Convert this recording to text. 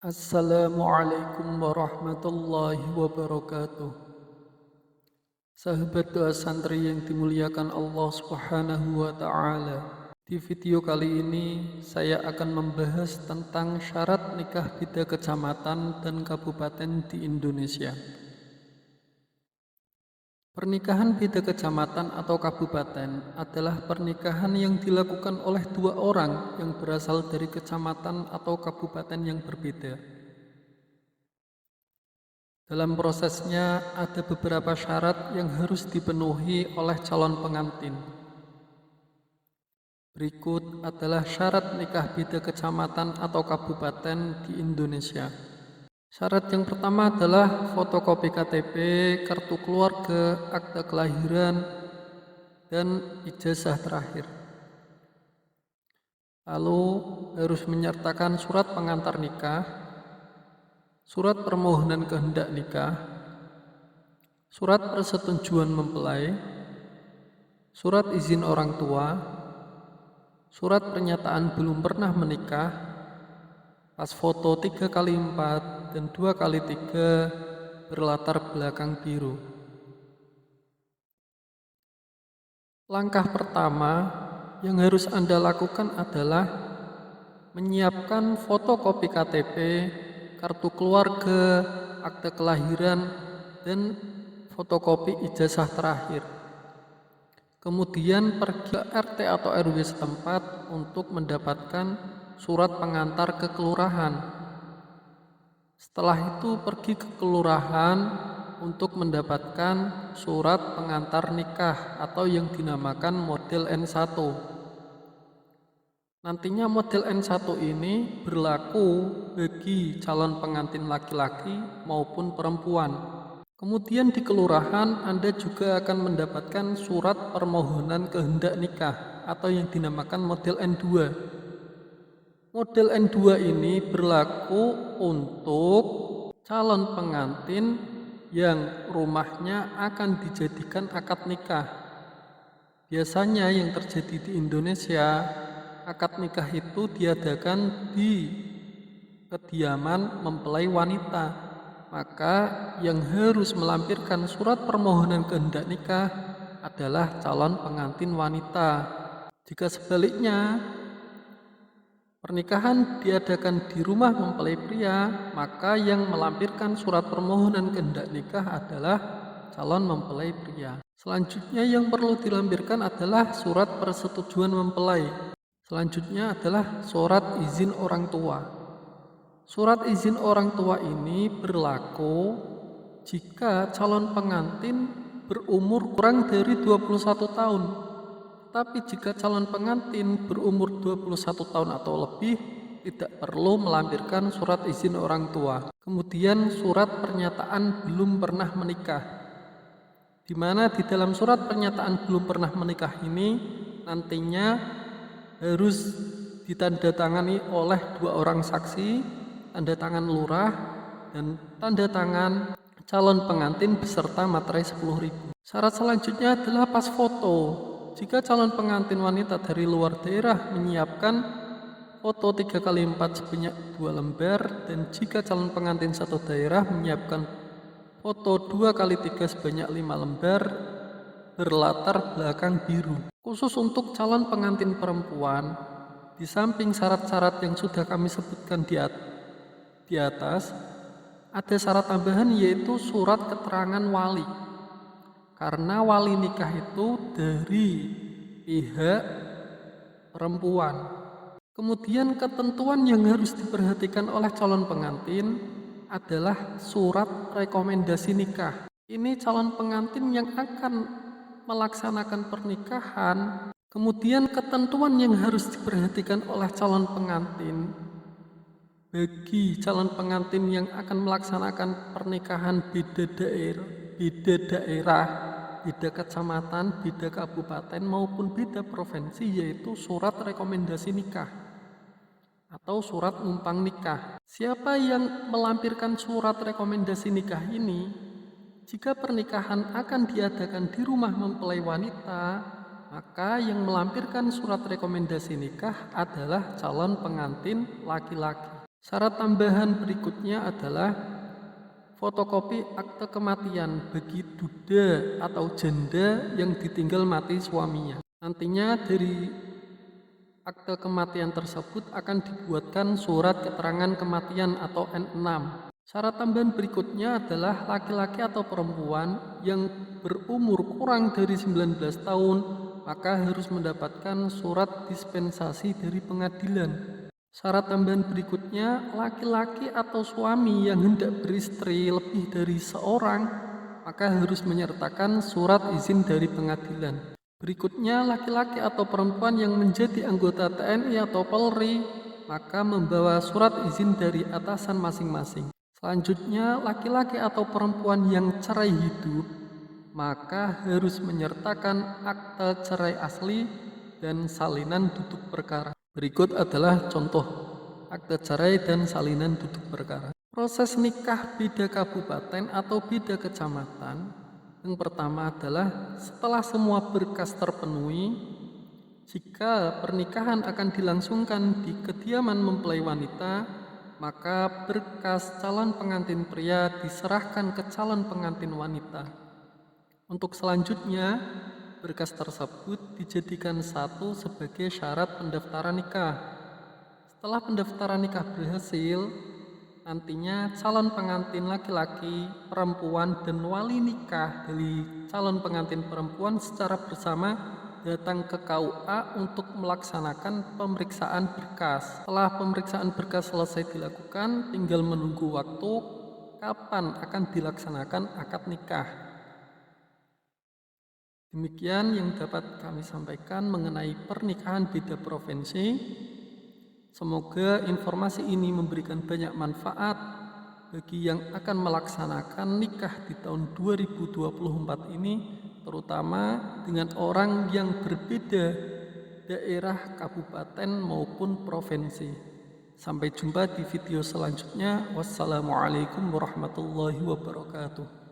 Assalamualaikum warahmatullahi wabarakatuh. Sahabat doa santri yang dimuliakan Allah Subhanahu wa Ta'ala. Di video kali ini saya akan membahas tentang syarat nikah beda kecamatan dan kabupaten di Indonesia. Pernikahan beda kecamatan atau kabupaten adalah pernikahan yang dilakukan oleh dua orang yang berasal dari kecamatan atau kabupaten yang berbeda. Dalam prosesnya ada beberapa syarat yang harus dipenuhi oleh calon pengantin. Berikut adalah syarat nikah beda kecamatan atau kabupaten di Indonesia. Syarat yang pertama adalah fotokopi KTP, kartu keluarga, akta kelahiran, dan ijazah terakhir. Lalu harus menyertakan surat pengantar nikah, surat permohonan kehendak nikah, surat persetujuan mempelai, surat izin orang tua, surat pernyataan belum pernah menikah, pas foto 3x4 dan 2x3 berlatar belakang biru. Langkah pertama yang harus Anda lakukan adalah menyiapkan fotokopi KTP, kartu keluarga, akte kelahiran, dan fotokopi ijazah terakhir. Kemudian pergi ke RT atau RW setempat untuk mendapatkan surat pengantar ke kelurahan. Setelah itu pergi ke kelurahan untuk mendapatkan surat pengantar nikah atau yang dinamakan model N1. Nantinya model N1 ini berlaku bagi calon pengantin laki-laki maupun perempuan. Kemudian di kelurahan Anda juga akan mendapatkan surat permohonan kehendak nikah atau yang dinamakan model N2. Model N2 ini berlaku untuk calon pengantin yang rumahnya akan dijadikan akad nikah. Biasanya yang terjadi di Indonesia, akad nikah itu diadakan di kediaman mempelai wanita. Maka yang harus melampirkan surat permohonan kehendak nikah adalah calon pengantin wanita. Jika sebaliknya, pernikahan diadakan di rumah mempelai pria, maka yang melampirkan surat permohonan kehendak nikah adalah calon mempelai pria. Selanjutnya yang perlu dilampirkan adalah surat persetujuan mempelai. Selanjutnya adalah surat izin orang tua. Surat izin orang tua ini berlaku jika calon pengantin berumur kurang dari 21 tahun. Tapi jika calon pengantin berumur 21 tahun atau lebih, tidak perlu melampirkan surat izin orang tua. Kemudian surat pernyataan belum pernah menikah, di mana di dalam surat pernyataan belum pernah menikah ini nantinya harus ditandatangani oleh dua orang saksi, tanda tangan lurah, dan tanda tangan calon pengantin beserta materai 10.000. Syarat selanjutnya adalah pas foto. Jika calon pengantin wanita dari luar daerah menyiapkan foto 3x4 sebanyak 2 lembar, dan jika calon pengantin satu daerah menyiapkan foto 2x3 sebanyak 5 lembar berlatar belakang biru. Khusus untuk calon pengantin perempuan, di samping syarat-syarat yang sudah kami sebutkan di atas, ada syarat tambahan yaitu surat keterangan wali. Karena wali nikah itu dari pihak perempuan. Kemudian ketentuan yang harus diperhatikan oleh calon pengantin adalah surat rekomendasi nikah. Ini calon pengantin yang akan melaksanakan pernikahan. Kemudian ketentuan yang harus diperhatikan oleh calon pengantin bagi calon pengantin yang akan melaksanakan pernikahan beda daerah, beda kecamatan, beda kabupaten maupun beda provinsi, yaitu surat rekomendasi nikah atau surat numpang nikah. Siapa yang melampirkan surat rekomendasi nikah ini? Jika pernikahan akan diadakan di rumah mempelai wanita, maka yang melampirkan surat rekomendasi nikah adalah calon pengantin laki-laki. Syarat tambahan berikutnya adalah fotokopi akte kematian bagi duda atau janda yang ditinggal mati suaminya. Nantinya dari akte kematian tersebut akan dibuatkan surat keterangan kematian atau N6. Syarat tambahan berikutnya adalah laki-laki atau perempuan yang berumur kurang dari 19 tahun maka harus mendapatkan surat dispensasi dari pengadilan. Syarat tambahan berikutnya, laki-laki atau suami yang hendak beristri lebih dari seorang, maka harus menyertakan surat izin dari pengadilan. Berikutnya, laki-laki atau perempuan yang menjadi anggota TNI atau Polri, maka membawa surat izin dari atasan masing-masing. Selanjutnya, laki-laki atau perempuan yang cerai hidup, maka harus menyertakan akte cerai asli dan salinan duduk perkara. Berikut adalah contoh akte cerai dan salinan duduk perkara. Proses nikah beda kabupaten atau beda kecamatan. Yang pertama adalah setelah semua berkas terpenuhi, jika pernikahan akan dilangsungkan di kediaman mempelai wanita, maka berkas calon pengantin pria diserahkan ke calon pengantin wanita. Untuk selanjutnya, berkas tersebut dijadikan satu sebagai syarat pendaftaran nikah. Setelah pendaftaran nikah berhasil, nantinya calon pengantin laki-laki, perempuan, dan wali nikah dari calon pengantin perempuan secara bersama datang ke KUA untuk melaksanakan pemeriksaan berkas. Setelah pemeriksaan berkas selesai dilakukan, tinggal menunggu waktu kapan akan dilaksanakan akad nikah. Demikian yang dapat kami sampaikan mengenai pernikahan beda provinsi. Semoga informasi ini memberikan banyak manfaat bagi yang akan melaksanakan nikah di tahun 2024 ini, terutama dengan orang yang berbeda daerah, kabupaten maupun provinsi. Sampai jumpa di video selanjutnya. Wassalamualaikum warahmatullahi wabarakatuh.